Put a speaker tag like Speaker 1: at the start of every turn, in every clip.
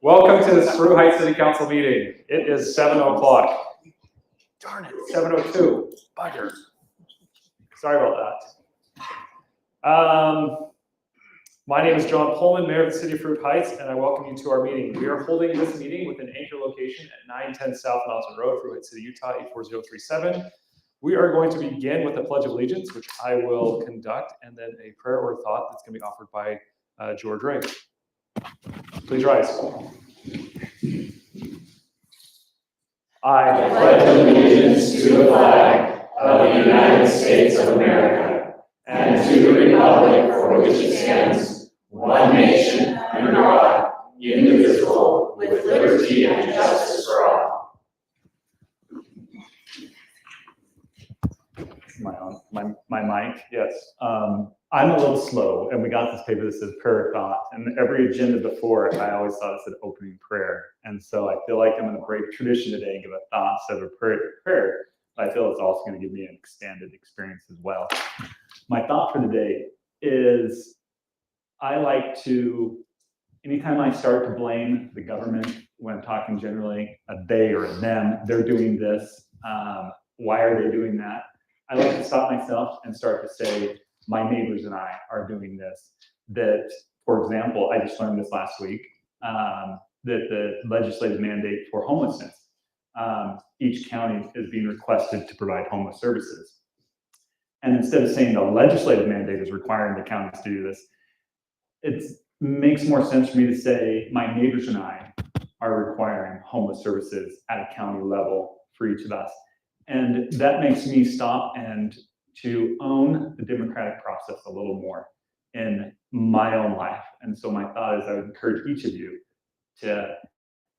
Speaker 1: Welcome to the Spruce Heights City Council meeting. It is 7 o'clock. Darn it, 7:02. Bugger. Sorry about that. My name is John Pullman, Mayor of the City of Fruit Heights, and I welcome you to our meeting. We are holding this meeting with an anchor location at 910 South Mountain Road, Fruit Heights City, Utah, 84037. We are going to begin with the Pledge of Allegiance, which I will conduct, and then a prayer or thought that's going to be offered by George Ray. Please rise. I pledge allegiance to the flag of the United States of America and to the republic for which it stands, one nation, under God, indivisible, with liberty and justice for all. My mic, yes. I'm a little slow, and we got this paper that says prayer or thought, and every agenda before, I always thought it said opening prayer, and so I feel like I'm going to break tradition today and give a thought instead of a prayer. But I feel it's also going to give me an expanded experience as well. My thought for today is I like to, anytime I start to blame the government when talking generally, a they or a them, they're doing this, why are they doing that? I like to stop myself and start to say, my neighbors and I are doing this. That, for example, I just learned this last week, that the legislative mandate for homelessness, each county is being requested to provide homeless services. And instead of saying the legislative mandate is requiring the counties to do this, it makes more sense for me to say my neighbors and I are requiring homeless services at a county level for each of us. And that makes me stop and to own the democratic process a little more in my own life. And so my thought is I would encourage each of you to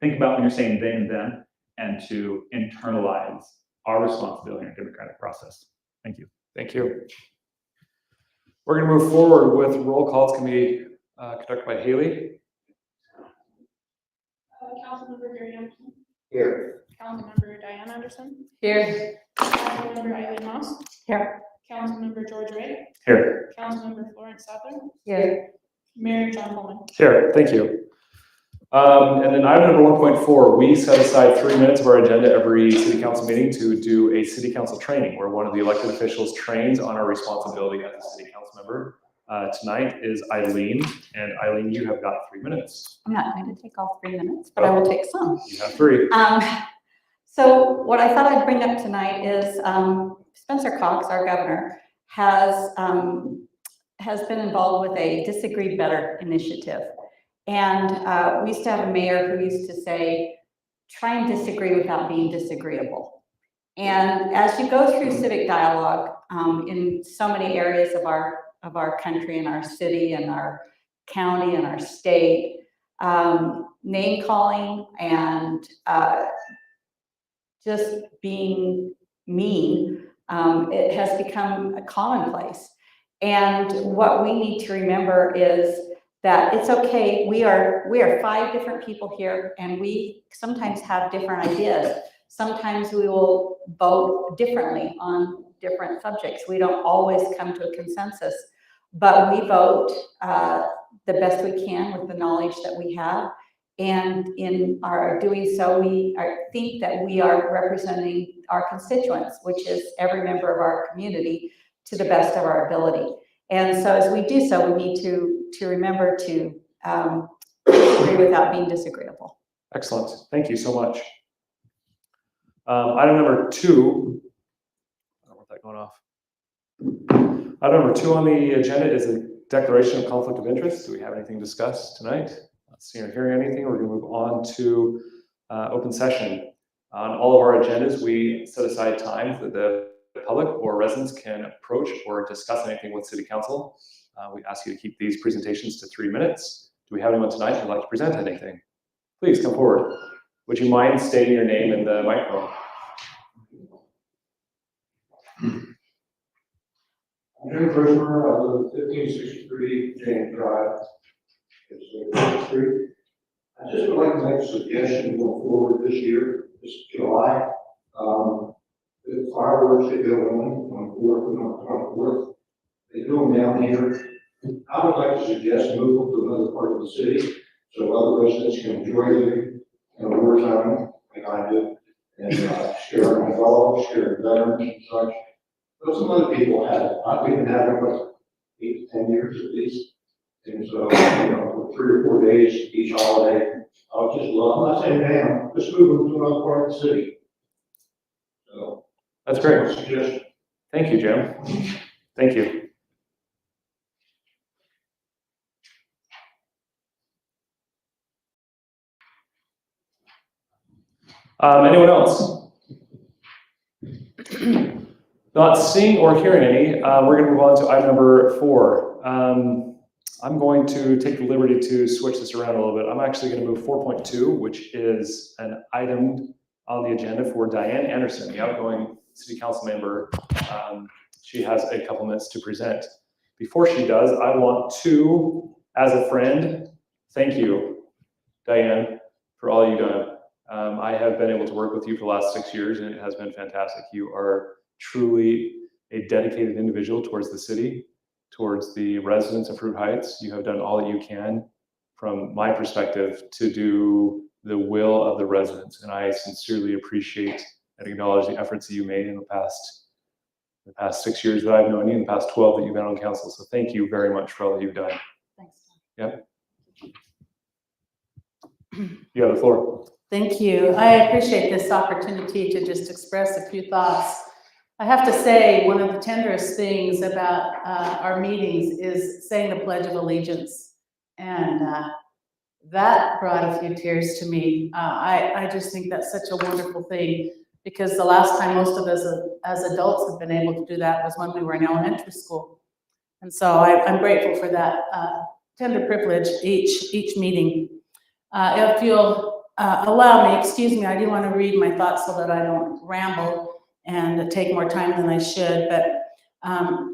Speaker 1: think about when you're saying they and them and to internalize our responsibility in our democratic process. Thank you. Thank you. We're going to move forward with roll calls. Can be conducted by Haley.
Speaker 2: Councilmember Gary Anderson.
Speaker 3: Here.
Speaker 2: Councilmember Diane Anderson.
Speaker 4: Here.
Speaker 2: Councilmember Eileen Moss.
Speaker 4: Here.
Speaker 2: Councilmember George Ray.
Speaker 1: Here.
Speaker 2: Councilmember Florence Souther.
Speaker 4: Here.
Speaker 2: Mayor John Pullman.
Speaker 1: Here. Thank you. And then item number 1.4, we set aside 3 minutes of our agenda every city council meeting to do a city council training where one of the elected officials trains on our responsibility as a city council member. Tonight is Eileen, and Eileen, you have got 3 minutes.
Speaker 4: I'm not going to take all 3 minutes, but I will take some.
Speaker 1: You have 3.
Speaker 4: So what I thought I'd bring up tonight is Spencer Cox, our governor, has been involved with a Disagree Better initiative. And we used to have a mayor who used to say, try and disagree without being disagreeable. And as you go through civic dialogue in so many areas of our country and our city and our county and our state, name calling and just being mean, it has become a commonplace. And what we need to remember is that it's okay. We are 5 different people here, and we sometimes have different ideas. Sometimes we will vote differently on different subjects. We don't always come to a consensus, but we vote the best we can with the knowledge that we have. And in our doing so, we think that we are representing our constituents, which is every member of our community, to the best of our ability. And so as we do so, we need to remember to disagree without being disagreeable.
Speaker 1: Excellent. Thank you so much. Item number 2, I don't want that going off. Item number 2 on the agenda is a declaration of conflict of interest. Do we have anything to discuss tonight? Not seeing or hearing anything. We're going to move on to open session. On all of our agendas, we set aside times that the public or residents can approach or discuss anything with City Council. We ask you to keep these presentations to 3 minutes. Do we have anyone tonight who'd like to present anything? Please come forward. Would you mind stating your name in the microphone?
Speaker 3: I'm Jim Christopher. I live at 1563 James Drive. It's Street. I just would like to make a suggestion going forward this year, this July. The fireworks that go on 4th and on 24th, they do them down here I would like to suggest moving to another part of the city so other residents can enjoy living in a war zone like I do. And share my dogs, share veterans and such. But some other people have it. We've been having it for 8 to 10 years at least. And so, for 3 or 4 days each holiday, I would just love, I'm not saying, man, let's move them to another part of the city. So.
Speaker 1: That's great.
Speaker 3: my suggestion.
Speaker 1: Thank you, Jim. Thank you. Anyone else? Not seeing or hearing any, we're going to move on to item number 4. I'm going to take the liberty to switch this around a little bit. I'm actually going to move 4.2, which is an item on the agenda for Diane Anderson, the outgoing city council member. She has a couple minutes to present. Before she does, I want to, as a friend, thank you, Diane, for all you've done. I have been able to work with you for the last 6 years, and it has been fantastic. You are truly a dedicated individual towards the city, towards the residents of Fruit Heights. You have done all that you can, from my perspective, to do the will of the residents. And I sincerely appreciate and acknowledge the efforts that you made in the past 6 years that I've known you, in the past 12 that you've been on council. So thank you very much for all that you've done.
Speaker 4: Thanks.
Speaker 1: Yep. You have the floor.
Speaker 5: Thank you. I appreciate this opportunity to just express a few thoughts. I have to say, one of the tenderest things about our meetings is saying the Pledge of Allegiance. And that brought a few tears to me. I just think that's such a wonderful thing, because the last time most of us as adults have been able to do that was when we were in elementary school. And so I'm grateful for that tender privilege each meeting. If you'll allow me, excuse me, I do want to read my thoughts so that I don't ramble and take more time than I should, but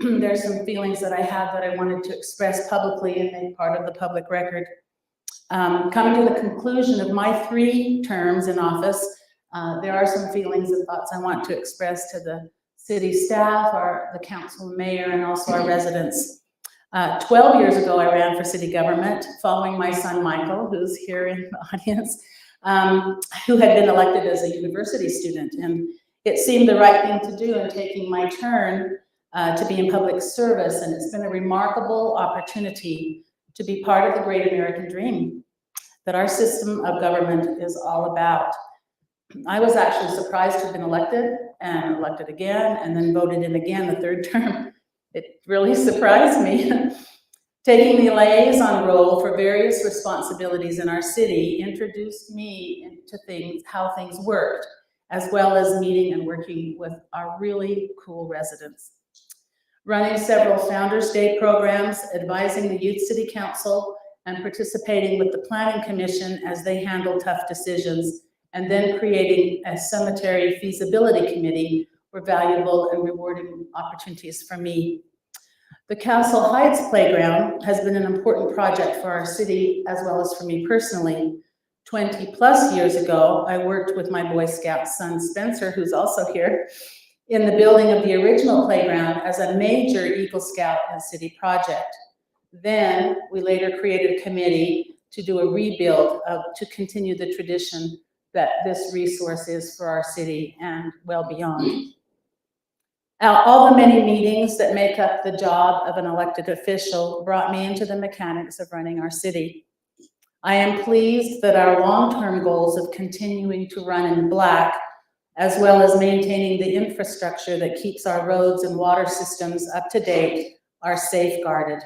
Speaker 5: there's some feelings that I have that I wanted to express publicly and make part of the public record. Coming to the conclusion of my 3 terms in office, there are some feelings and thoughts I want to express to the city staff, the council, mayor, and also our residents. 12 years ago, I ran for city government, following my son, Michael, who's here in the audience, who had been elected as a university student. And it seemed the right thing to do in taking my turn to be in public service. And it's been a remarkable opportunity to be part of the great American dream that our system of government is all about. I was actually surprised to have been elected and elected again, and then voted in again the 3rd term. It really surprised me. Taking the liaison role for various responsibilities in our city introduced me into how things worked, as well as meeting and working with our really cool residents. Running several Founders Day programs, advising the Youth City Council, and participating with the Planning Commission as they handle tough decisions, and then creating a cemetery feasibility committee were valuable and rewarding opportunities for me. The Castle Heights Playground has been an important project for our city, as well as for me personally. 20+ years ago, I worked with my Boy Scout son, Spencer, who's also here, in the building of the original playground as a major Eagle Scout and city project. Then we later created a committee to do a rebuild to continue the tradition that this resource is for our city and well beyond. All the many meetings that make up the job of an elected official brought me into the mechanics of running our city. I am pleased that our long-term goals of continuing to run in black, as well as maintaining the infrastructure that keeps our roads and water systems up to date, are safeguarded.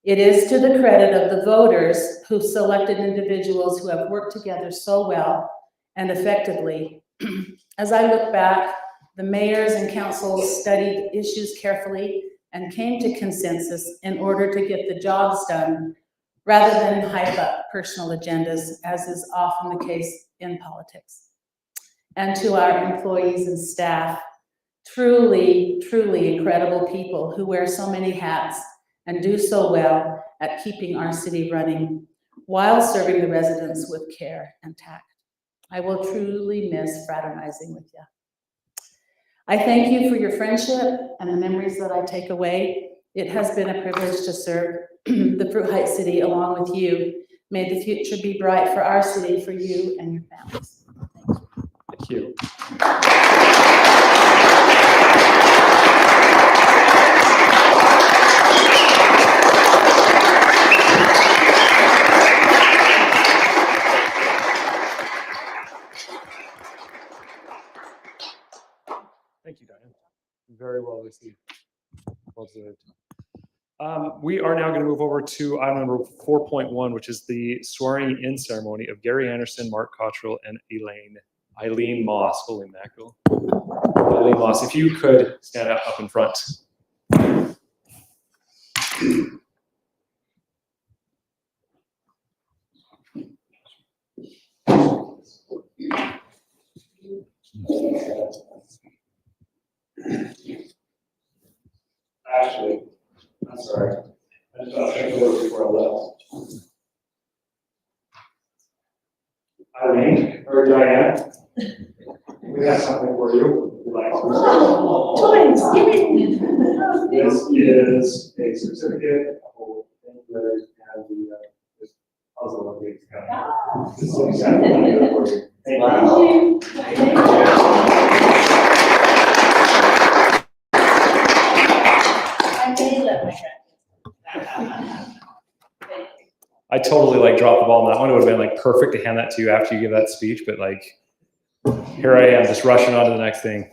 Speaker 5: It is to the credit of the voters who selected individuals who have worked together so well and effectively. As I look back, the mayors and councils studied issues carefully and came to consensus in order to get the jobs done, rather than hype up personal agendas, as is often the case in politics. And to our employees and staff, truly, truly incredible people who wear so many hats and do so well at keeping our city running while serving the residents with care and tact. I will truly miss fraternizing with you. I thank you for your friendship and the memories that I take away. It has been a privilege to serve the Fruit Heights City along with you. May the future be bright for our city, for you and your families.
Speaker 1: Thank you. Thank you, Diane. Very well received. Well observed. We are now going to move over to item number 4.1, which is the swearing in ceremony of Gary Anderson, Mark Cottrell, and Eileen Moss. Holy mackerel. Eileen Moss, if you could stand up in front.
Speaker 3: Actually, I'm sorry. I just got to check the work before I left. Eileen, or Diane, we have something for you. Would you like to-
Speaker 4: Twins, give it.
Speaker 3: This is a certificate of letters and the this puzzle of the kind. This is exactly what I did for you. Thank you.
Speaker 1: I totally like dropped the ball on that one. It would have been like perfect to hand that to you after you give that speech, but like, here I am just rushing on to the next thing.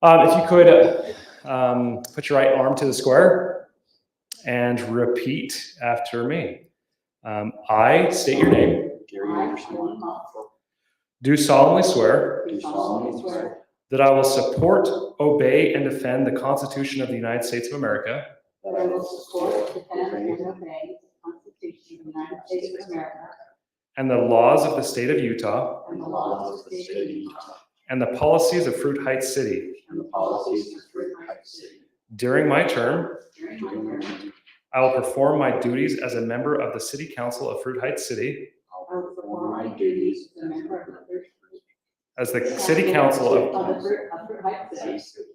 Speaker 1: If you could put your right arm to the square and repeat after me. I state your name.
Speaker 6: Gary Anderson.
Speaker 1: Do solemnly swear
Speaker 6: Do solemnly swear
Speaker 1: that I will support, obey, and defend the Constitution of the United States of America
Speaker 6: that I will support, defend, and obey the Constitution of the United States of America
Speaker 1: and the laws of the state of Utah
Speaker 6: and the laws of the state of Utah
Speaker 1: and the policies of Fruit Heights City.
Speaker 6: and the policies of Fruit Heights City.
Speaker 1: During my term,
Speaker 6: During my term,
Speaker 1: I will perform my duties as a member of the City Council of Fruit Heights City,
Speaker 6: I will perform my duties as a member of the
Speaker 1: as the City Council of
Speaker 6: Fruit Heights City.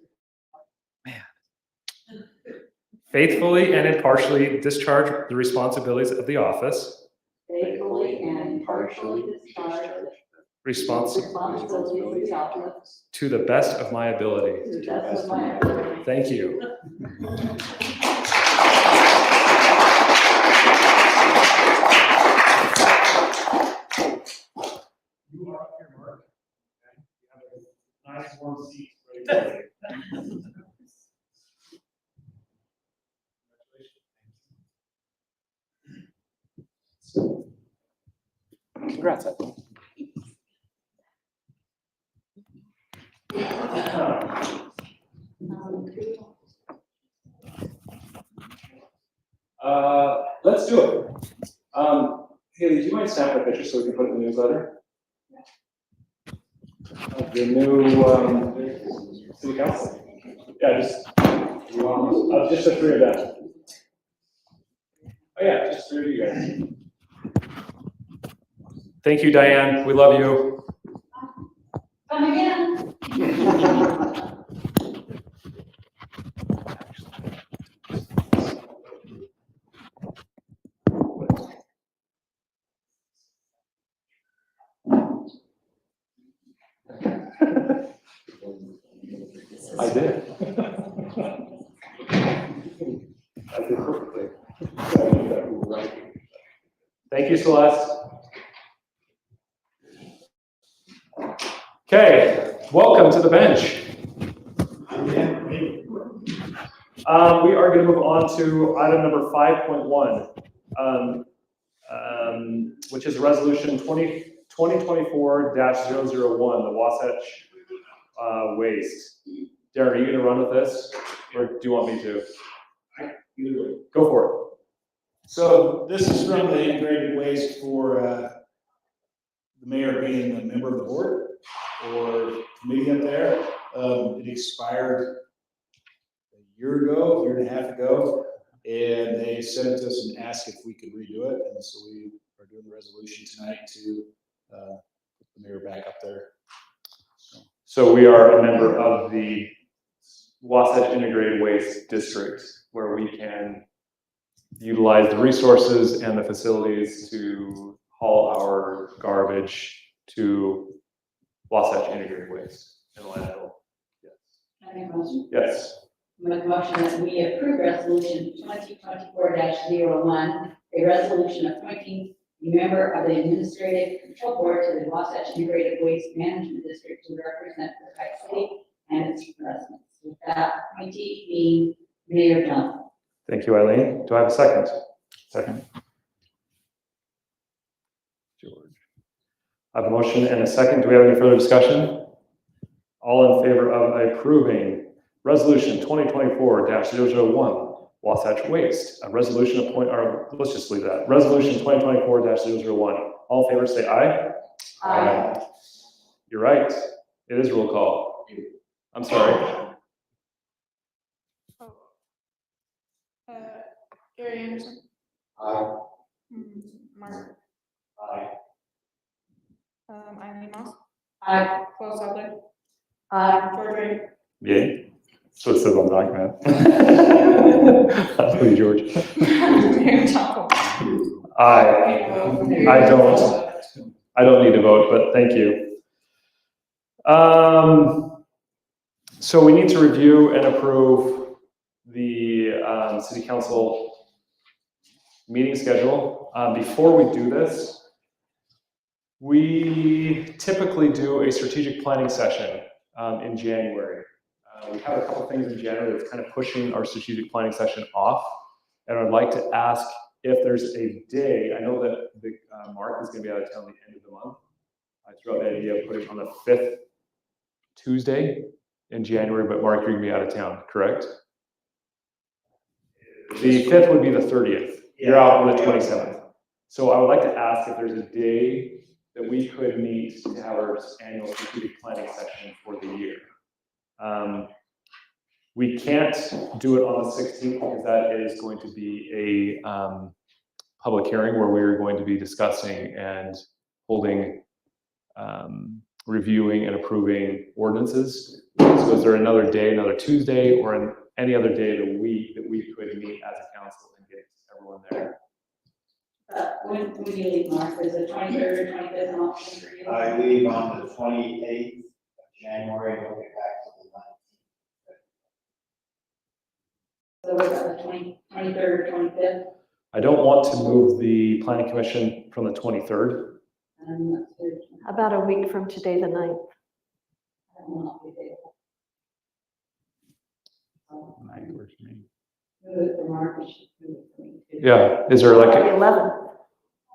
Speaker 1: faithfully and impartially discharge the responsibilities of the office
Speaker 6: Faithfully and impartially discharge the responsibilities of the office
Speaker 1: to the best of my ability.
Speaker 6: to the best of my ability.
Speaker 1: Thank you. You are up here, Mark. Okay. You have a nice warm seat ready for you. Congrats, Ethel. Let's do it. Haley, do you mind snapping a picture so we can put it in the newsletter? Of the new city council? Yeah, just the three of them. Oh yeah, just three of you guys. Thank you, Diane. We love you.
Speaker 4: Come again.
Speaker 1: I did. I did perfectly. Thank you, Celeste. Okay, welcome to the bench. We are going to move on to item number 5.1, which is resolution 2024-001, the Wasatch Waste. Darren, are you going to run with this, or do you want me to? Go for it.
Speaker 7: So this is from the integrated waste for the mayor being a member of the board or committee up there. It expired a year and a half ago, and they sent it to us and asked if we could redo it. And so we are doing the resolution tonight to put the mayor back up there.
Speaker 1: So we are a member of the Wasatch Integrated Waste District. where we can utilize the resources and the facilities to haul our garbage to Wasatch Integrated Waste and landfill. Yes.
Speaker 6: Can I make a motion?
Speaker 1: Yes.
Speaker 6: Make a motion that we approve resolution 2024-01, a resolution appointing a member of the Administrative Control Board to the Wasatch Integrated Waste Management District to represent the Wright City and its residents. With that appointee being Mayor Johnson.
Speaker 1: Thank you, Eileen. Do I have a second? Second. George. I have a motion and a second. Do we have any further discussion? All in favor of approving Resolution 2024-001, Wasatch Waste, a resolution appoint, or let's just leave that. Resolution 2024-001. All in favor say aye.
Speaker 6: Aye.
Speaker 1: You're right. It is roll call. I'm sorry.
Speaker 2: Gary Anderson.
Speaker 3: Aye.
Speaker 2: Mark.
Speaker 3: Aye.
Speaker 2: Eileen Moss.
Speaker 6: Aye.
Speaker 2: Cole Sadler.
Speaker 6: Aye.
Speaker 2: George Ray.
Speaker 1: Yay. So it says on the document. Please, George.
Speaker 2: Mayor Johnson.
Speaker 1: Aye. I don't need to vote, but thank you. So we need to review and approve the city council meeting schedule. Before we do this, we typically do a strategic planning session in January. We have a couple things in January that's kind of pushing our strategic planning session off. And I'd like to ask if there's a day, I know that Mark is going to be out of town at the end of the month. I threw out the idea of putting on the 5th Tuesday in January, but Mark, you're going to be out of town, correct? The 5th would be the 30th. You're out on the 27th. So I would like to ask if there's a day that we could meet to have our annual strategic planning session for the year. We can't do it on the 16th because that is going to be a public hearing where we're going to be discussing and holding, reviewing and approving ordinances. So is there another day, another Tuesday, or any other day of the week that we could meet as a council and get everyone there?
Speaker 6: When do you leave, Mark? Is it 23rd or 25th an option for you?
Speaker 8: I leave on the 28th of January and we'll get back to the 19th.
Speaker 6: So was that the 23rd or 25th?
Speaker 1: I don't want to move the planning commission from the 23rd.
Speaker 6: That's good.
Speaker 9: About a week from today, the 9th.
Speaker 6: I will not be available.
Speaker 1: Works for me.
Speaker 6: Move it for Mark, we should move it for me too.
Speaker 1: Yeah, is there like
Speaker 9: The
Speaker 1: a,
Speaker 9: 11th.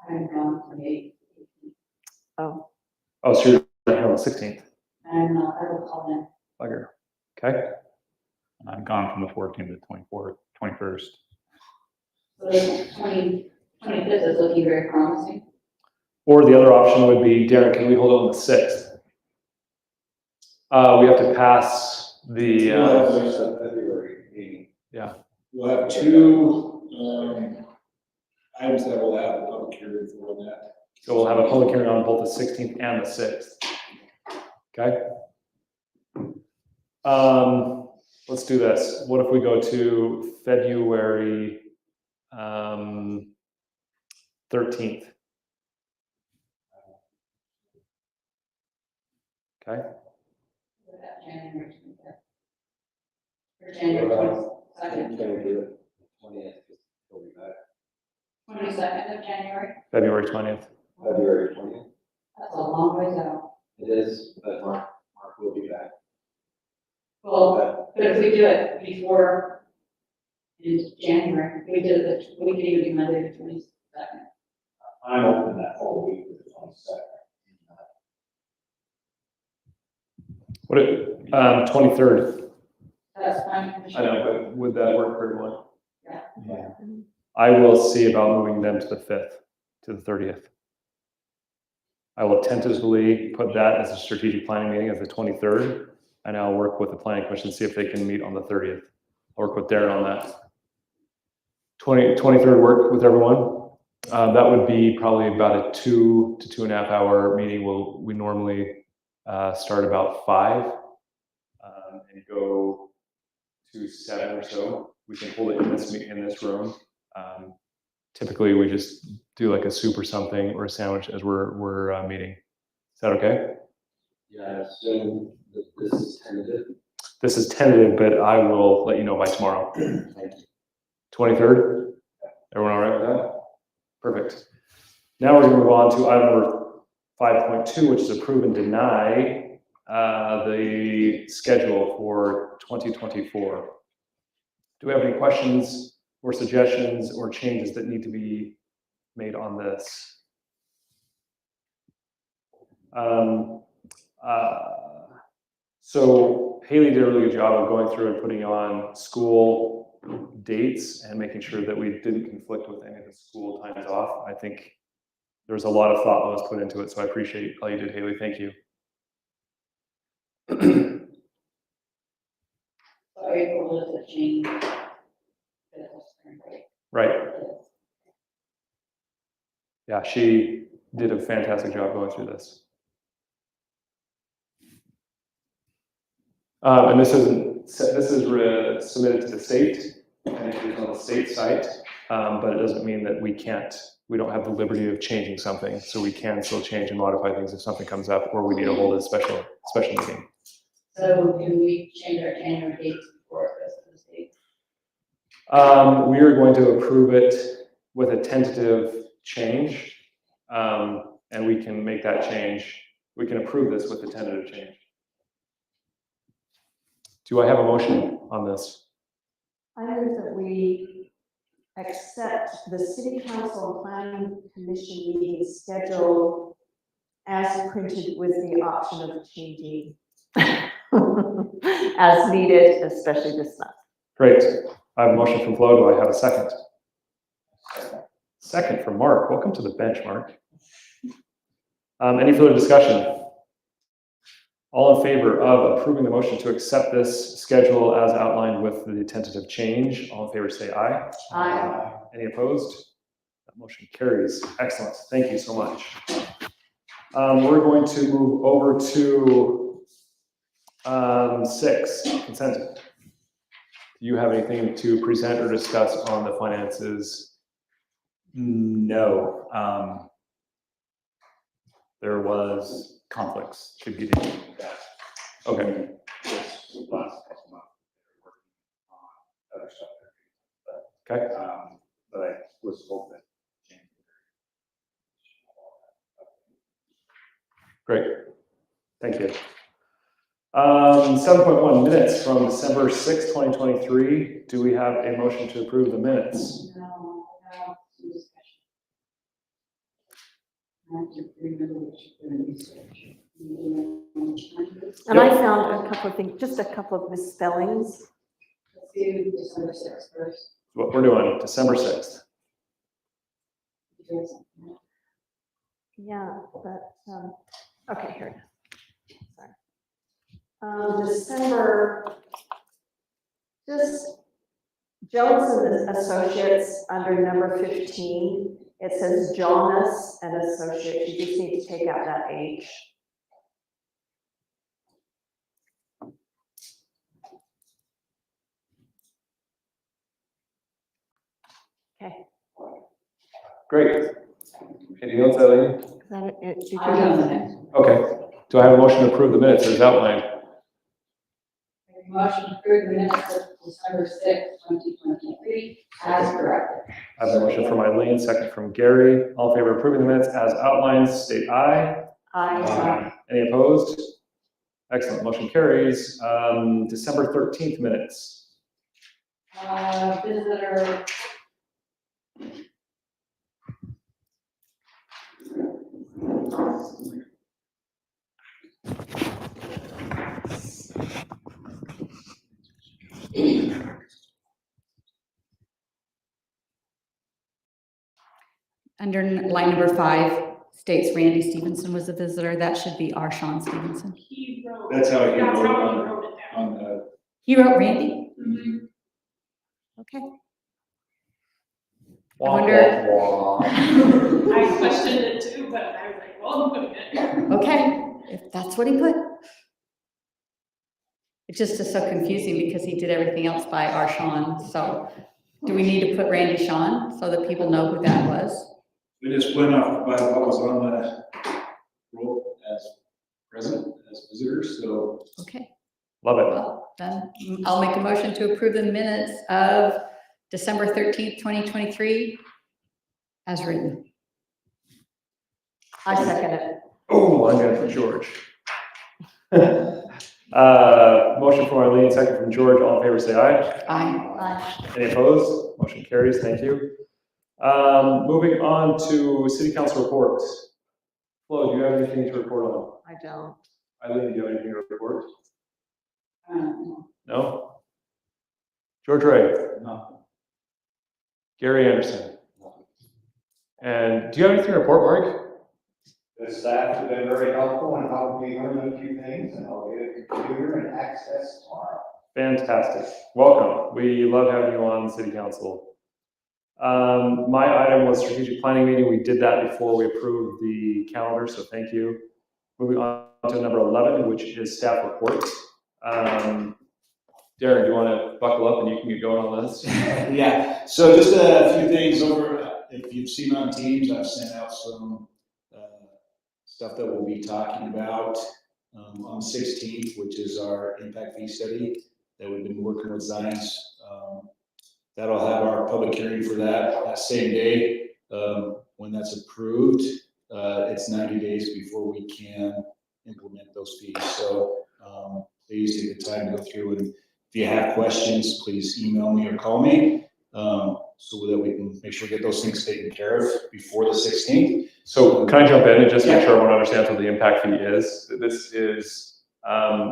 Speaker 6: I'm gone from the 8th.
Speaker 9: Oh,
Speaker 1: oh, so you're here on the 16th.
Speaker 6: I'm not, I will call in.
Speaker 1: Bugger. Okay.
Speaker 10: I'm gone from the 14th to the 24th, 21st.
Speaker 6: So the 25th is looking very promising.
Speaker 1: Or the other option would be, Darren, can we hold it on the 6th? We have to pass the,
Speaker 3: February meeting.
Speaker 1: yeah.
Speaker 7: We'll have two items that will have a public hearing for that.
Speaker 1: So we'll have a public hearing on both the 16th and the 6th. Okay? Let's do this. What if we go to February 13th? Okay?
Speaker 6: January 25th. Or January 22nd,
Speaker 3: Can we do it? 20th, we'll be back.
Speaker 6: 22nd of January.
Speaker 1: February 20th.
Speaker 3: February 20th.
Speaker 6: That's a long ways out.
Speaker 3: It is, but Mark will be back.
Speaker 6: Well, but if we do it before in January, we do it, we can even do Monday the 22nd.
Speaker 3: I'm open that whole week with the 22nd.
Speaker 1: What, 23rd?
Speaker 6: That's fine.
Speaker 1: I know, but would that work for everyone?
Speaker 6: Yeah.
Speaker 1: I will see about moving them to the 5th, to the 30th. I will tentatively put that as a strategic planning meeting as the 23rd, and I'll work with the planning commission, see if they can meet on the 30th. I'll work with Darren on that. 23rd work with everyone? That would be probably about a 2 to 2.5 hour meeting. We normally start about 5 and go to 7 or so.
Speaker 11: we can hold it in this room. Typically, we just do like a soup or something or a sandwich as we're meeting. Is that okay?
Speaker 3: Yeah, I assume that this is tentative.
Speaker 11: This is tentative, but I will let you know by tomorrow. 23rd? Everyone all right with that? Perfect. Now we're going to move on to item number 5.2, which is approve and deny the schedule for 2024. Do we have any questions or suggestions or changes that need to be made on this? So Haley did a really good job of going through and putting on school dates and making sure that we didn't conflict with any of the school times off. I think there was a lot of thought that was put into it, so I appreciate all you did, Haley. Thank you.
Speaker 6: So April is a change.
Speaker 11: Right. Yeah, she did a fantastic job going through this. And this is submitted to the state, and it is on the state site, but it doesn't mean that we don't have the liberty of changing something, so we can still change and modify things if something comes up or we need to hold a special meeting.
Speaker 6: So can we change our January dates before it goes to the state?
Speaker 11: We are going to approve it with a tentative change, and we can make that change. We can approve this with a tentative change. Do I have a motion on this?
Speaker 9: I move that we accept the city council and planning commission meeting schedule as printed with the option of changing as needed, especially this month.
Speaker 11: Great. I have a motion from Flo. Do I have a second? Second from Mark. Welcome to the bench, Mark. Any further discussion? All in favor of approving the motion to accept this schedule as outlined with the tentative change? All in favor say aye.
Speaker 9: Aye.
Speaker 11: Any opposed? That motion carries. Excellent. Thank you so much. We're going to move over to 6, consent. Do you have anything to present or discuss on the finances?
Speaker 1: No. There was conflicts to get in.
Speaker 11: Okay.
Speaker 7: This last couple months, working on other stuff.
Speaker 11: Okay.
Speaker 7: But I was hoping.
Speaker 11: Great. Thank you. 7.1 minutes from December 6, 2023. Do we have a motion to approve the minutes?
Speaker 6: No, some discussion. I have to remember what you're doing research.
Speaker 9: And I found a couple of things, just a couple of misspellings.
Speaker 6: Let's do December 6th first.
Speaker 11: What we're doing, December 6th.
Speaker 9: Yeah, but, okay, here it is. Sorry. December, just Jones and Associates under number 15, it says Jonas and Associates. You just need to take out that H. Okay.
Speaker 11: Great. Anything else, Eileen?
Speaker 9: Is that it? Did you
Speaker 6: I'm done with it.
Speaker 11: Okay. Do I have a motion to approve the minutes as outlined?
Speaker 6: Make a motion to approve the minutes of December 6th, 2023, as corrected.
Speaker 11: I have a motion from Eileen, second from Gary. All in favor of approving the minutes as outlined, state aye.
Speaker 9: Aye.
Speaker 11: Any opposed? Excellent. Motion carries. December 13th minutes.
Speaker 6: Visitor.
Speaker 4: Under line number 5, states Randy Stevenson was a visitor. That should be our Sean Stevenson.
Speaker 2: He wrote.
Speaker 7: That's how he
Speaker 2: That's
Speaker 7: wrote
Speaker 2: how
Speaker 7: on-
Speaker 2: he wrote it down.
Speaker 7: On the,
Speaker 4: He wrote Randy?
Speaker 2: Mhm.
Speaker 4: Okay.
Speaker 11: Wah,
Speaker 4: wonder-
Speaker 11: wah, wah.
Speaker 2: I questioned it too, but I was like, well, okay.
Speaker 4: Okay, if that's what he put. It just is so confusing because he did everything else by our Sean. So do we need to put Randy Sean so that people know who that was?
Speaker 7: We just went off by what was on the roll as present, as visitors, so.
Speaker 4: Okay,
Speaker 11: Love it.
Speaker 4: well, then I'll make a motion to approve the minutes of December 13th, 2023 as written.
Speaker 9: I second it.
Speaker 11: Oh, I'm going for George. Motion from Arlene, second from George. All in favor, say aye.
Speaker 4: Aye.
Speaker 11: Any opposed? Motion carries. Thank you. Moving on to city council reports. Flo, do you have anything to report on?
Speaker 9: I don't.
Speaker 11: Eileen, do you have anything to report?
Speaker 6: No.
Speaker 11: No? George Ray?
Speaker 8: No.
Speaker 11: Gary Anderson? And do you have anything to report, Mark?
Speaker 8: The staff have been very helpful and helped me learn a few things, and I'll get a computer and access tomorrow.
Speaker 11: Fantastic. Welcome. We love having you on city council. My item was strategic planning meeting. We did that before we approved the calendar, so thank you. Moving on to number 11, which is staff report. Darren, do you want to buckle up and you can get going on this?
Speaker 7: Yeah, so just a few things over, if you've seen on Teams, I've sent out some stuff that we'll be talking about on the 16th, which is our impact fee study that we've been working with Zions. That'll have our public hearing for that same day. When that's approved, it's 90 days before we can implement those fees. So please take the time to go through, and if you have questions, please email me or call me so that we can make sure we get those things taken care of before the 16th.
Speaker 11: So can I jump in and just make sure everyone understands what the impact fee is? This is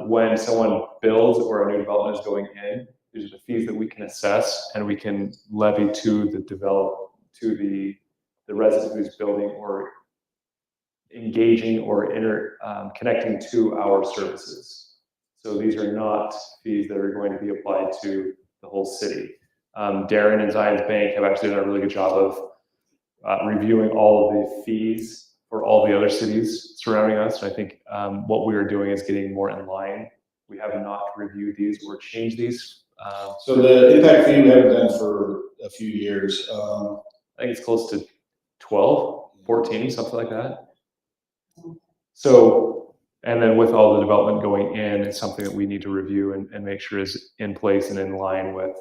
Speaker 11: when someone builds or a new development is going in, these are the fees that we can assess and we can levy to the resident who's building or engaging or connecting to our services. So these are not fees that are going to be applied to the whole city. Darren and Zions Bank have actually done a really good job of reviewing all of the fees for all the other cities surrounding us. And I think what we are doing is getting more in line. We have not reviewed these or changed these.
Speaker 7: So the impact fee we haven't done for a few years.
Speaker 11: I think it's close to 12, 14, something like that. So, and then with all the development going in, it's something that we need to review and make sure is in place and in line with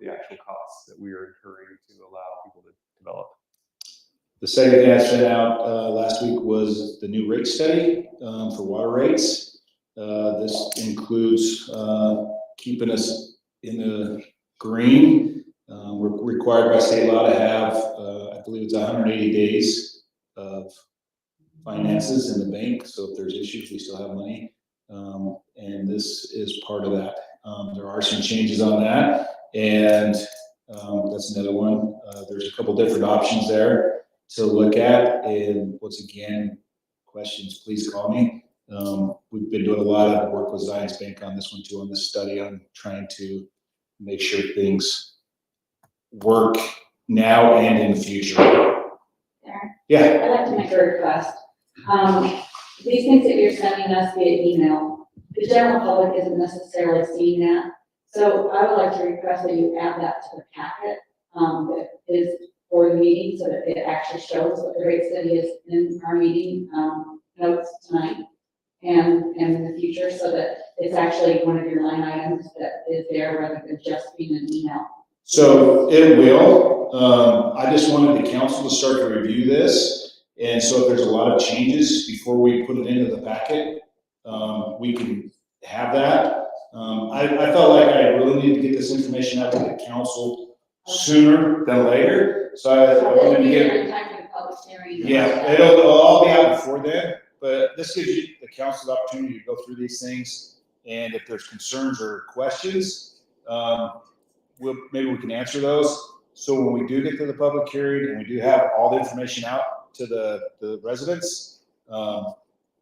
Speaker 11: the actual costs that we are incurring to allow people to develop.
Speaker 7: The second thing I sent out last week was the new rate study for water rates. This includes keeping us in the green. We're required by state law to have, I believe it's 180 days of finances in the bank. So if there's issues, we still have money. And this is part of that. There are some changes on that. And that's another one. There's a couple different options there to look at. And once again, questions, please call me. We've been doing a lot of work with Zions Bank on this one too, on this study on trying to make sure things work now and in the future.
Speaker 6: Darren?
Speaker 7: Yeah.
Speaker 6: I'd like to make a request. These things that you're sending us via email, the general public isn't necessarily seeing that. So I would like to request that you add that to the packet that is for the meeting so that it actually shows what the rate study is in our meeting notes tonight and in the future, so that it's actually one of your line items that is there rather than just being an email.
Speaker 7: So it will. I just wanted the council to start to review this. And so if there's a lot of changes before we put it into the packet, we can have that. I felt like I really needed to get this information out to the council sooner than later. So I wanted to get.
Speaker 6: In time for the public hearing.
Speaker 7: Yeah, it'll all be out before then, but this gives you the council the opportunity to go through these things. And if there's concerns or questions, maybe we can answer those. So when we do get to the public hearing and we do have all the information out to the residents,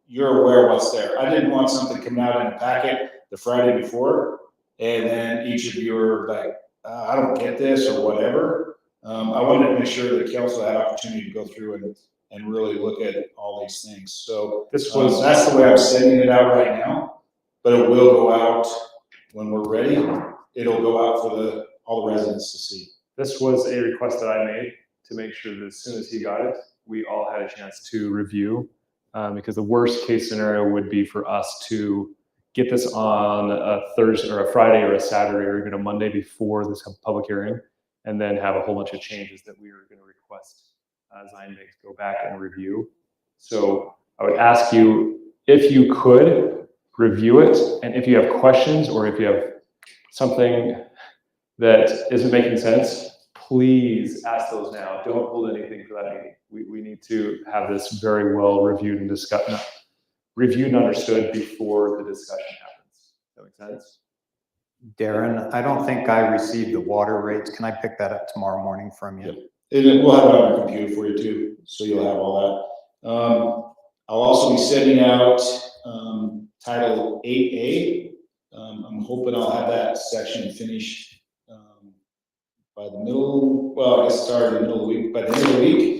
Speaker 7: you're aware of what's there. I didn't want something coming out in a packet the Friday before, and then each of you are like, I don't get this or whatever. I wanted to make sure the council had opportunity to go through and really look at all these things. So
Speaker 11: This was
Speaker 7: that's the way I'm sending it out right now, but it will go out when we're ready, it'll go out for all the residents to see.
Speaker 11: This was a request that I made to make sure that as soon as he got it, we all had a chance to review. Because the worst case scenario would be for us to get this on a Thursday or a Friday or a Saturday or even a Monday before this public hearing, and then have a whole bunch of changes that we are going to request Zion Bank to go back and review. So I would ask you if you could review it, and if you have questions or if you have something that isn't making sense, please ask those now. Don't hold anything for that meeting. We need to have this very well reviewed and discussed, reviewed and understood before the discussion happens. Does that make sense?
Speaker 8: Darren, I don't think I received the water rates. Can I pick that up tomorrow morning from you?
Speaker 7: Yep. And we'll have it on our computer for you too, so you'll have all that. I'll also be sending out Title 8A. I'm hoping I'll have that section finished by the middle, well, I guess started in the middle of the week, by the end of the week.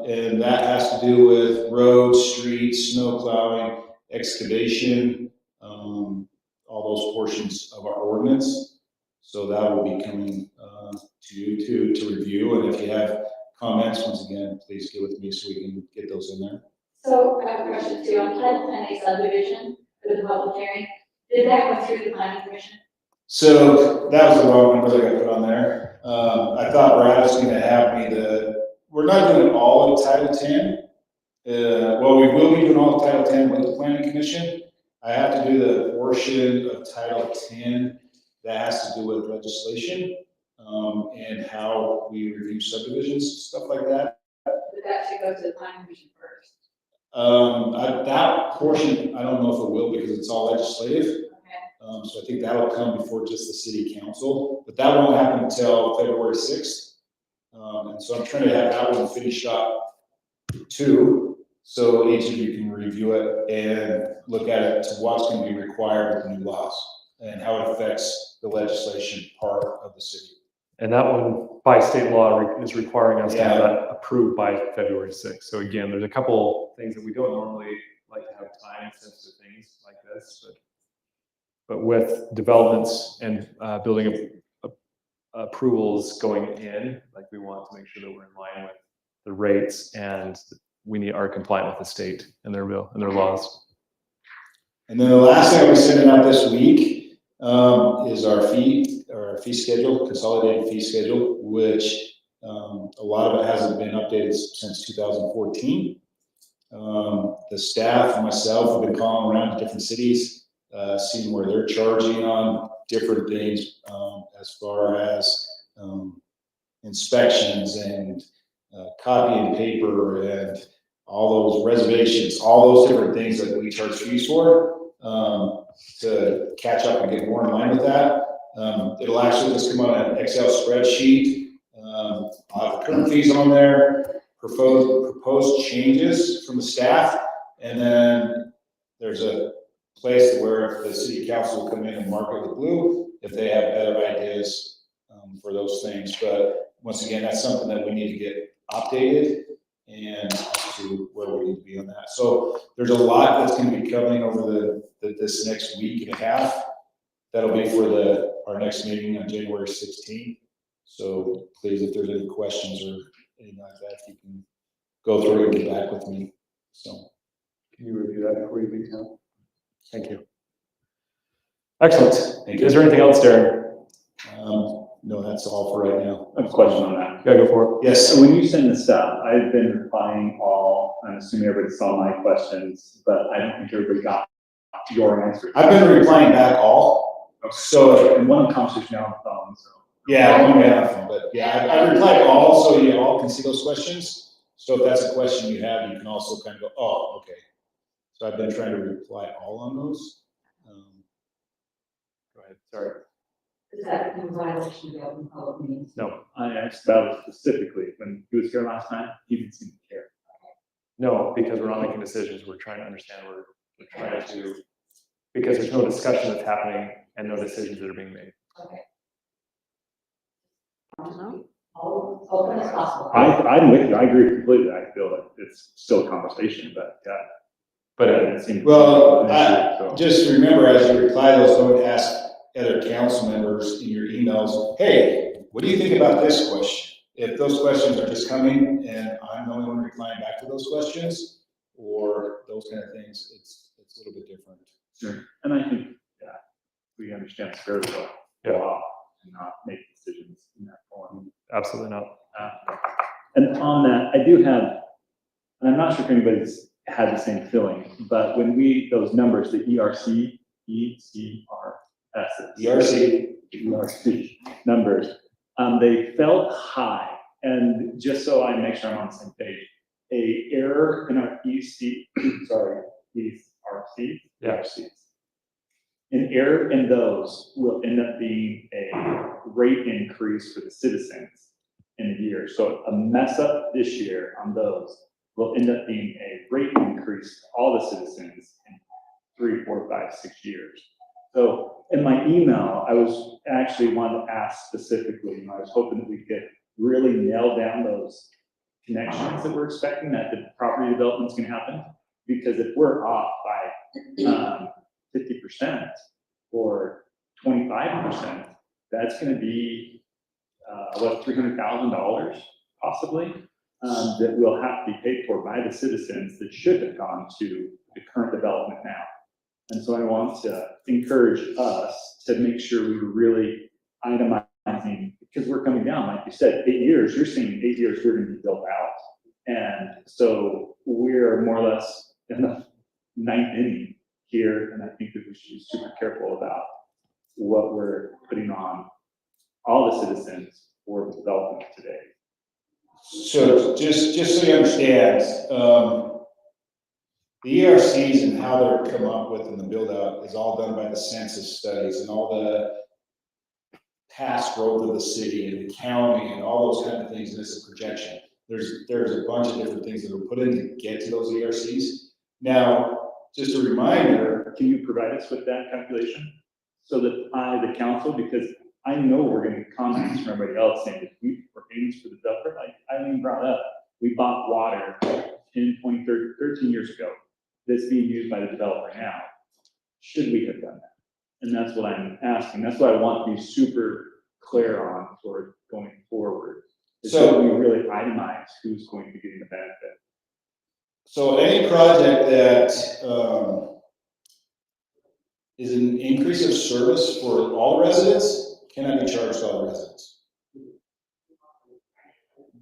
Speaker 7: And that has to do with roads, streets, snow plowing, excavation, all those portions of our ordinance. So that will be coming to you to review. And if you have comments, once again, please get with me so we can get those in there.
Speaker 6: So I have a question too, on Title 10A subdivision for the public hearing, did that go through the planning commission?
Speaker 7: So that was the wrong number that I put on there. I thought Brad was gonna have me we're not doing all of Title 10. Well, we will be doing all of Title 10 with the planning commission. I have to do the portion of Title 10 that has to do with legislation, and how we review subdivisions, stuff like that.
Speaker 6: But that should go to the planning commission first.
Speaker 7: That portion, I don't know if it will because it's all legislative.
Speaker 6: Okay.
Speaker 7: So I think that'll come before just the city council, but that won't happen until February 6th. And so I'm trying to have that one finished up too, so each of you can review it and look at it to what's going to be required with the new laws and how it affects the legislation part of the city.
Speaker 11: And that one, by state law, is requiring us to have
Speaker 7: Yeah.
Speaker 11: that approved by February 6th. So again, there's a couple things that we don't normally like to have time-sensitive things like this, but with developments and building approvals going in, like we want to make sure that we're in line with the rates and we are compliant with the state and their bill and their laws.
Speaker 7: And then the last thing we're sending out this week is our fee schedule, consolidated fee schedule, which a lot of it hasn't been updated since 2014. The staff and myself have been calling around to different cities, seeing where they're charging on different things, as far as inspections and copying paper and all those reservations, all those different things that we charge fees for, to catch up and get more in line with that. It'll actually just come on an Excel spreadsheet. I'll have the current fees on there, proposed changes from the staff, and then there's a place where the city council will come in and mark it with blue if they have better ideas for those things. But once again, that's something that we need to get updated and as to where we need to be on that. So there's a lot that's going to be coming over this next week and a half. That'll be for our next meeting on January 16th. So please, if there's any questions or anything like that, you can go through it and get back with me. So
Speaker 11: Can you review that before you leave town? Thank you. Excellent.
Speaker 7: Thank you.
Speaker 11: Is there anything else, Darren?
Speaker 7: no, that's all for right now.
Speaker 10: I have a question on that.
Speaker 11: Yeah, go for it.
Speaker 7: Yes.
Speaker 10: So when you send this out, I've been replying all, I'm assuming everybody saw my questions, but I don't think everybody got your answers.
Speaker 7: I've been replying back all. So
Speaker 10: And one conversation now on the phone, so.
Speaker 7: yeah, one minute, but yeah, I replied all, so you all can see those questions. So if that's a question you have, you can also kind of go, oh, okay. So I've been trying to reply all on those.
Speaker 11: Go ahead. Sorry.
Speaker 6: Is that in violation of the open public meetings?
Speaker 11: No,
Speaker 10: I asked about it specifically, when he was here last time, he didn't seem to care.
Speaker 11: no, because we're not making decisions. We're trying to understand. We're trying to, because there's no discussion that's happening and no decisions that are being made.
Speaker 6: Okay.
Speaker 9: No?
Speaker 6: All open as possible.
Speaker 10: I'm with you, I agree completely, I feel like it's still a conversation, but,
Speaker 11: But
Speaker 10: it seems.
Speaker 7: Well,
Speaker 10: an issue, so.
Speaker 7: just remember as you reply those, don't ask other council members in your emails, hey, what do you think about this question? If those questions are just coming and I'm the only one replying back to those questions, or those kind of things, it's a little bit different.
Speaker 10: Sure. And I think, yeah, we understand very well.
Speaker 11: Yeah.
Speaker 10: And not make decisions in that form.
Speaker 11: Absolutely not.
Speaker 10: And on that, I do have, and I'm not sure if anybody's had the same feeling, but when those numbers, the ERC, ERC numbers, they felt high. And just so I make sure I'm on the same page, a error in our these RCs, an error in those will end up being a rate increase for the citizens in a year. So a mess up this year on those will end up being a rate increase to all the citizens in 3, 4, 5, 6 years. So in my email, I was actually wanting to ask specifically, I was hoping that we could really nail down those connections that we're expecting that the property development's gonna happen. Because if we're off by 50% or 25%, that's gonna be $300,000 possibly, that will have to be paid for by the citizens that should have gone to the current development now. And so I want to encourage us to make sure we were really itemizing, because we're coming down, like you said, 8 years, you're seeing 8 years we're gonna be built out. And so we're more or less in the 9th inning here, and I think that we should be super careful about what we're putting on all the citizens for development today.
Speaker 7: So just so you understand, the ERCs and how they're come up with in the build out is all done by the census studies and all the past growth of the city and the county and all those kind of things. And it's a projection. There's a bunch of different things that are put in to get to those ERCs. Now, just a reminder,
Speaker 10: can you provide us with that calculation? So that the council, because I know we're gonna get comments from everybody else saying that we're paying for the developer, like I even brought up, we bought water 10, 20, 30, 13 years ago that's being used by the developer now. Should we have done that? And that's what I'm asking. That's what I want to be super clear on for going forward. So we really itemize who's going to be getting the benefit.
Speaker 7: So any project that is an increase of service for all residents cannot be charged to all residents.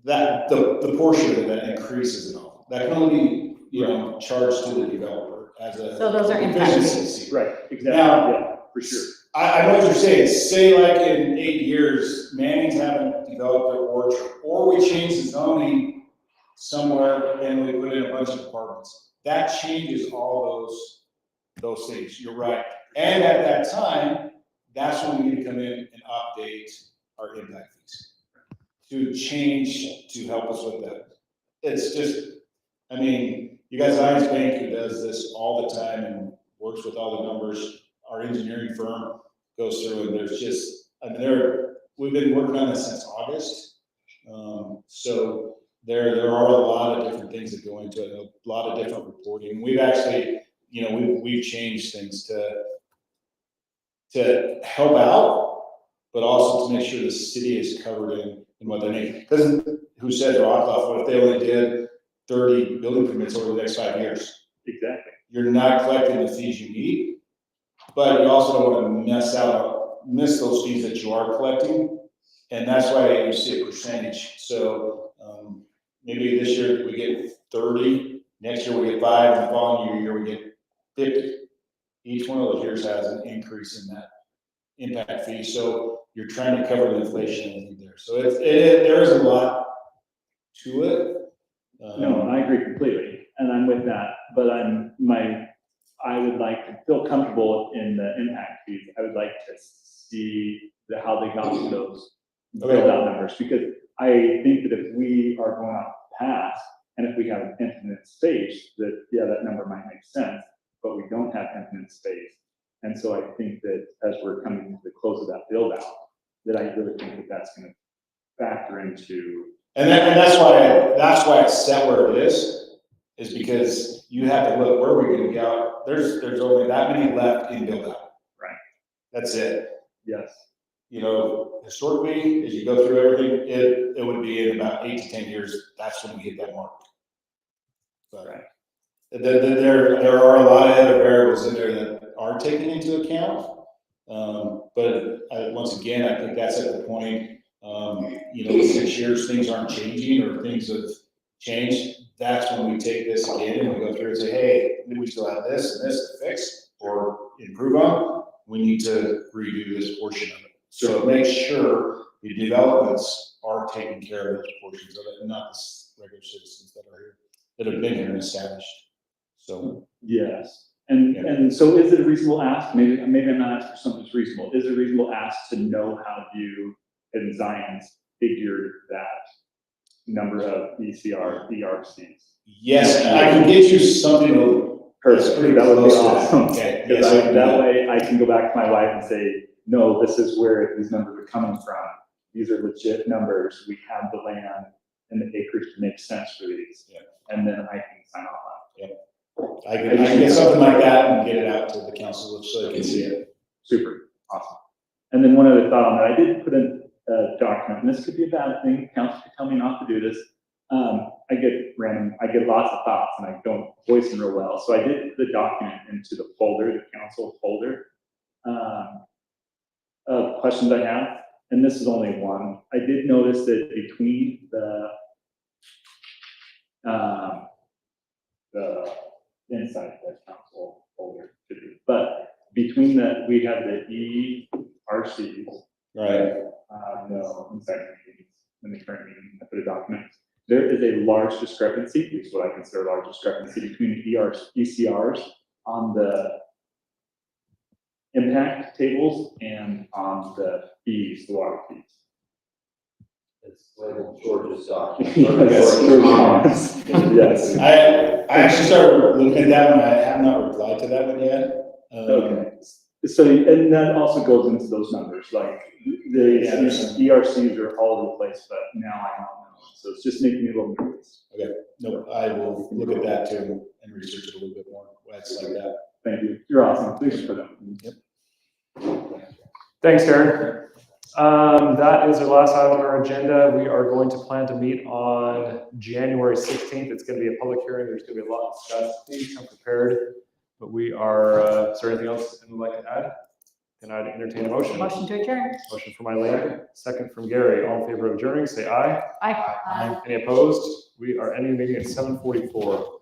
Speaker 7: That the portion of that increases and all that can only be charged to the developer as a
Speaker 4: So those are impact
Speaker 7: efficiency.
Speaker 10: Right, exactly.
Speaker 7: Now,
Speaker 10: Yeah, for sure.
Speaker 7: I know what you're saying. Say like in 8 years, Manning's haven't developed their orchard, or we change the zoning somewhere and we put in a bunch of apartments. That changes all those things. You're right. And at that time, that's when we need to come in and update our impact fees to change to help us with that. It's just, I mean, you guys, Zions Bank, who does this all the time and works with all the numbers, our engineering firm goes through, and there's just, I mean, we've been working on this since August. So there are a lot of different things that go into it, a lot of different reporting. We've actually, we've changed things to help out, but also to make sure the city is covered in what they need. Because who said Rockoff, what if they only did 30 building permits over the next 5 years?
Speaker 10: Exactly.
Speaker 7: You're not collecting the fees you need, but you also don't want to miss those fees that you are collecting. And that's why you see a percentage. So maybe this year we get 30, next year we get 5, and the following year we get 50. Each one of those years has an increase in that impact fee. So you're trying to cover the inflation there. So there is a lot to it.
Speaker 10: No, I agree completely, and I'm with that, but I would like to feel comfortable in the impact fees. I would like to see how they got to those build out numbers, because I think that if we are going out past, and if we have infinite space, that, yeah, that number might make sense, but we don't have infinite space. And so I think that as we're coming to the close of that build out, that I really think that that's going to factor into.
Speaker 7: And that's why it's set where it is because you have to look where we're going to go. There's only that many left in build out.
Speaker 10: Right.
Speaker 7: That's it.
Speaker 10: Yes.
Speaker 7: You know, historically, as you go through everything, it would be in about 8 to 10 years, that's when we hit that mark. But there are a lot of other variables in there that are taken into account. Once again, I think that's at the point, you know, in 6 years, things aren't changing or things have changed. That's when we take this again and we go through and say, hey, we still have this and this to fix or improve on. We need to redo this portion of it. So make sure the developments are taking care of those portions of it, and not the regular citizens that are here, that have been here and established. So,
Speaker 10: Yes. And so is it a reasonable ask? Maybe I'm not asking for something that's reasonable. Is it a reasonable ask to know how you and Zion's figured that number of ERCs?
Speaker 7: yes, I can get you something that's pretty
Speaker 10: That would be
Speaker 7: close to that.
Speaker 10: awesome.
Speaker 7: Okay.
Speaker 10: Because
Speaker 7: Yes, I can do
Speaker 10: that
Speaker 7: that.
Speaker 10: way I can go back to my wife and say, no, this is where these numbers are coming from. These are legit numbers. We have the land and the acreage to make sense for these.
Speaker 7: Yeah.
Speaker 10: And then I can sign off on it.
Speaker 7: I can get something like that and get it out to the council so they can see it.
Speaker 10: Super, awesome. And then one other thought on that, I did put in a document, and this could be a bad thing, council could tell me not to do this. I get lots of thoughts and I don't voice them real well. So I did put the document into the folder, the council folder, of questions I have, and this is only one. I did notice that between the inside the council folder, but between we have the ERCs,
Speaker 7: Right.
Speaker 10: no, inside meetings, in the current meeting, I put a document. There is a large discrepancy, which is what I consider a large discrepancy between the ECRs on the impact tables and on the fees, the water fees.
Speaker 8: It's labeled George's document.
Speaker 10: Yes, yes.
Speaker 7: I actually started looking at that one. I have not replied to that one yet.
Speaker 10: Okay, so, and that also goes into those numbers, like the ERCs are all over the place, but now I don't know. So it's just making me a little nervous.
Speaker 7: No, I will look at that too and research it a little bit more. That's like that.
Speaker 10: Thank you. You're awesome. Thanks for that.
Speaker 7: Yep.
Speaker 11: Thanks, Darren. That is our last item on our agenda. We are going to plan to meet on January 16th. It's going to be a public hearing. There's going to be a lot discussed. Please come prepared. But we are, is there anything else anyone would like to add? Can I entertain a motion?
Speaker 4: Motion to adjourn.
Speaker 11: Motion from Eileen, second from Gary. All in favor of adjourning, say aye.
Speaker 4: Aye.
Speaker 11: Any opposed? We are ending the meeting at 7:44.